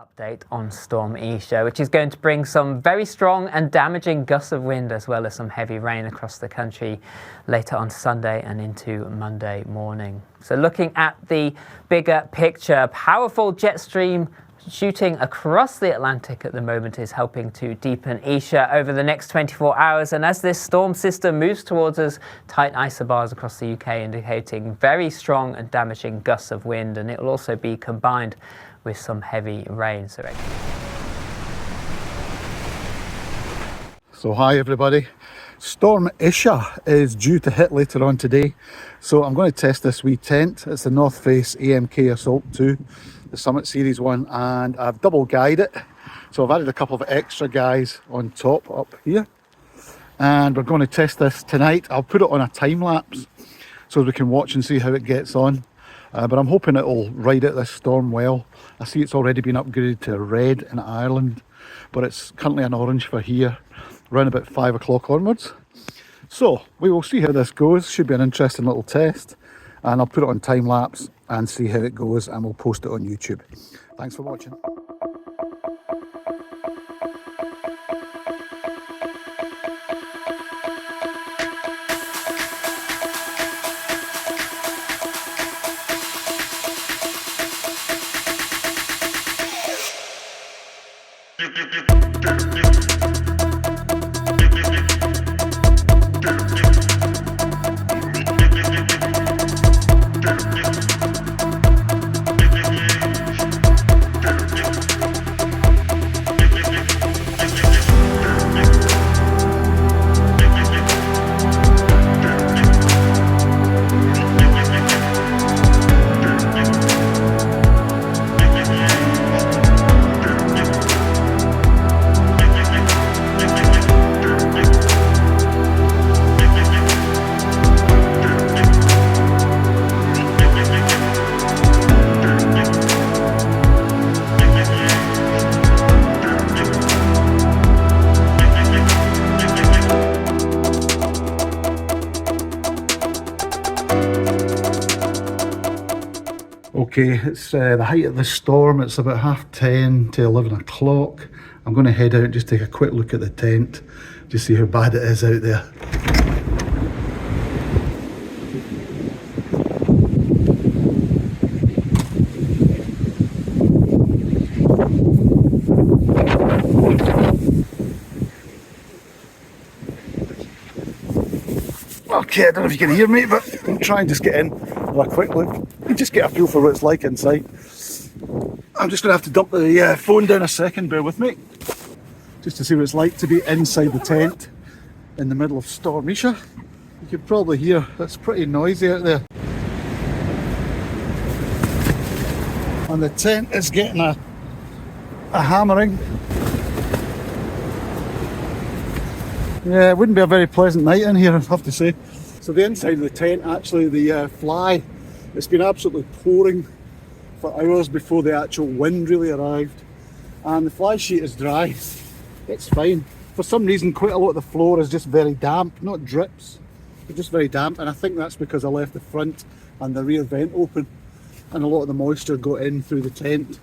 Update on Storm ISHA, which is going to bring some very strong and damaging gusts of wind as well as some heavy rain across the country later on Sunday and into Monday morning. So looking at the bigger picture, powerful jet stream shooting across the Atlantic at the moment is helping to deepen ISHA over the next 24 hours. And as this storm system moves towards us, tight isobars across the UK indicating very strong and damaging gusts of wind, and it will also be combined with some heavy rain. So hi everybody. Storm ISHA is due to hit later on today, so I'm going to test this wee tent. It's the North Face AMK Assault 2, the Summit Series one, and I've double guyed it, so I've added a couple of extra guys on top up here, and we're going to test this tonight. I'll put it on a time lapse so we can watch and see how it gets on, but I'm hoping it'll ride out this storm well. I see it's already been upgraded to red in Ireland, but it's currently an orange for here, around about 5 o'clock onwards. So we will see how this goes. Should be an interesting little test, and I'll put it on time lapse and see how it goes, and we'll post it on YouTube. Thanks for watching. Okay, it's the height of the storm. It's about 10:30 to 11 o'clock. I'm going to head out and just take a quick look at the tent, just see how bad it is out there. Okay, I don't know if you can hear me, but I'm trying to just get in, have a quick look, and just get a feel for what it's like inside. I'm just going to have to dump the phone down a second, bear with me, just to see what it's like to be inside the tent in the middle of Storm ISHA. You can probably hear it's pretty noisy out there. And the tent is getting a hammering. Yeah, it wouldn't be a very pleasant night in here, I have to say. So the inside of the tent, actually the fly, it's been absolutely pouring for hours before the actual wind really arrived. And the fly sheet is dry, it's fine. For some reason, quite a lot of the floor is just very damp, not drips, but just very damp. And I think that's because I left the front and the rear vent open, and a lot of the moisture got in through the tent.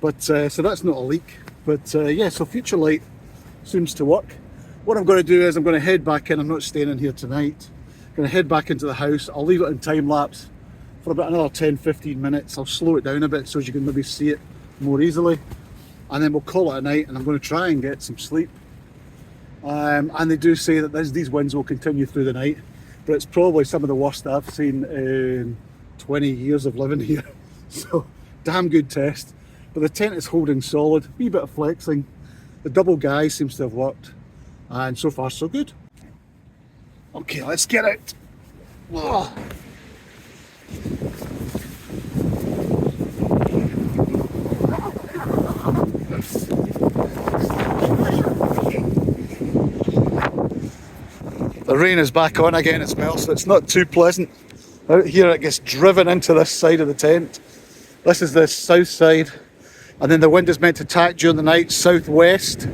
But so that's not a leak. But yeah, so Futurelight seems to work. What I'm going to do is I'm going to head back in. I'm not staying in here tonight. I'm going to head back into the house. I'll leave it on time lapse for about another 10-15 minutes. I'll slow it down a bit so you can maybe see it more easily, and then we'll call it a night, and I'm going to try and get some sleep. And they do say that these winds will continue through the night, but it's probably some of the worst I've seen in 20 years of living here. So damn good test. But the tent is holding solid, wee bit of flexing. The double guy seems to have worked. And so far so good. Okay, let's get out. Oh. The rain is back on again as well, so it's not too pleasant. Out here it gets driven into this side of the tent. This is the south side, and then the wind is meant to tack during the night southwest.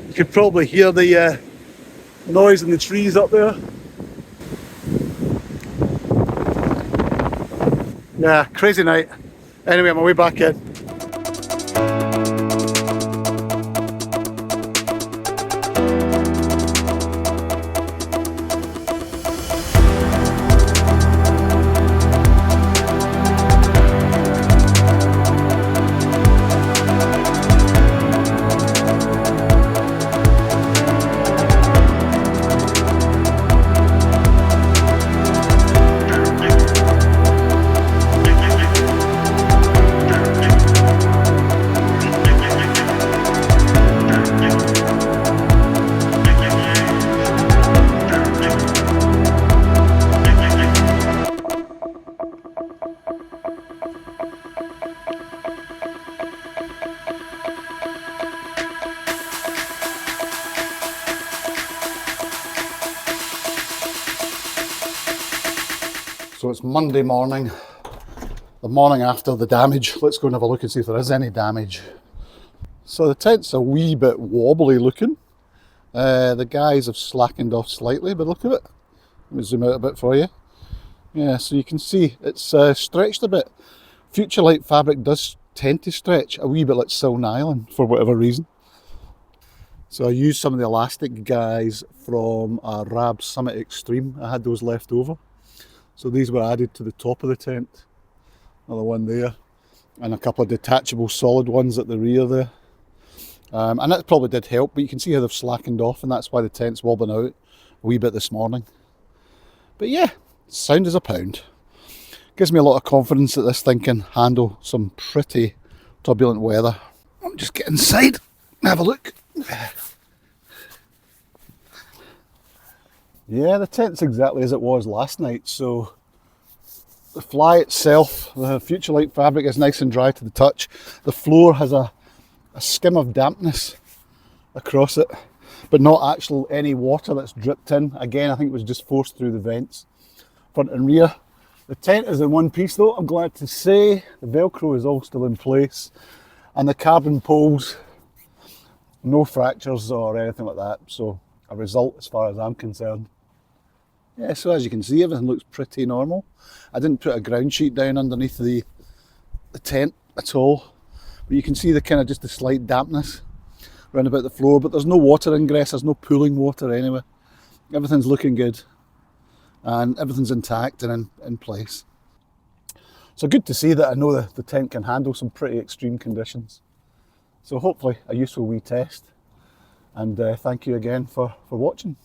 You can probably hear the noise in the trees up there. Yeah, crazy night. Anyway, I'm on my way back in. So it's Monday morning, the morning after the damage. Let's go and have a look and see if there is any damage. So the tent's a wee bit wobbly looking. The guys have slackened off slightly, but look at it. Let me zoom out a bit for you. Yeah, so you can see it's stretched a bit. Futurelight fabric does tend to stretch a wee bit like silk nylon for whatever reason. So I used some of the elastic guys from Rab Summit Extreme. I had those left over. So these were added to the top of the tent. Another one there. And a couple of detachable solid ones at the rear there. And that probably did help, but you can see how they've slackened off, and that's why the tent's wobbling out a wee bit this morning. But yeah, sound as a pound. Gives me a lot of confidence that this thing can handle some pretty turbulent weather. I'll just get inside and have a look. Yeah, the tent's exactly as it was last night. So the fly itself, the Futurelight fabric is nice and dry to the touch. The floor has a skim of dampness across it, but not actual any water that's dripped in. Again, I think it was just forced through the vents, front and rear. The tent is in one piece though, I'm glad to say. The Velcro is all still in place, and the carbon poles, no fractures or anything like that. So a result as far as I'm concerned. Yeah, so as you can see, everything looks pretty normal. I didn't put a ground sheet down underneath the tent at all, but you can see the kind of just the slight dampness around about the floor, but there's no water ingress, there's no pooling water anywhere. Everything's looking good and everything's intact and in place. So good to see that I know the tent can handle some pretty extreme conditions. So hopefully a useful wee test, and thank you again for watching.